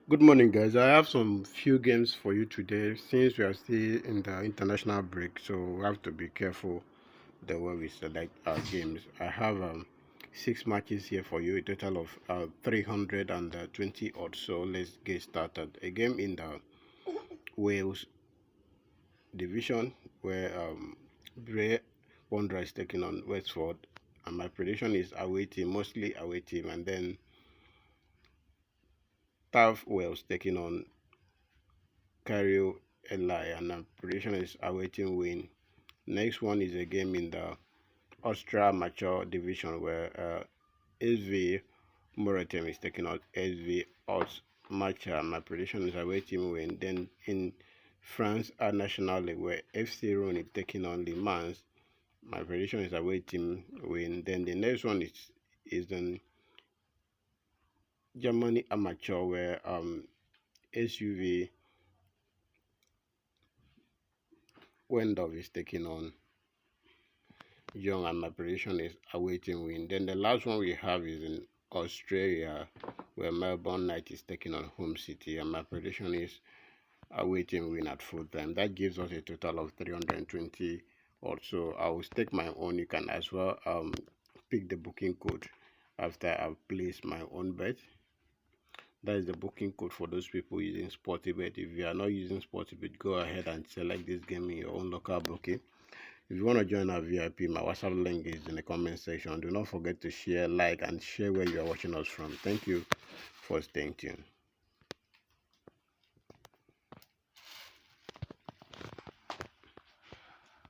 Good morning, guys. I have some few games for you today since we are still in the international break, so we have to be careful the way we select our games. I have 6 matches here for you, a total of 320 odd. So let's get started. A game in the Wales division where Bray Wanderers is taking on Westford, and my prediction is away team, mostly away team, and then Taff Wales taking on Cario Eli, and I'm pretty sure is awaiting win. Next one is a game in the Austria Mature division where SV Moretum is taking out SV Aus Macha. My prediction is awaiting win. Then in France A National League where FC Rouen is taking on Le Mans. My prediction is awaiting win. Then the next one is in Germany Amateur where SUV Wendorf is taking on Young, and my prediction is awaiting win. Then the last one we have is in Australia where Melbourne Knight is taking on Home City, and my prediction is awaiting win at full time. That gives us a total of 320. Also, I will stake my own. You can as well pick the booking code after I've placed my own bet. That is the booking code for those people using Sportybet. If you are not using Sportybet, go ahead and select this game in your own local booking. If you want to join our VIP, my WhatsApp link is in the comment section. Do not forget to share, like, and share where you are watching us from. Thank you for staying tuned.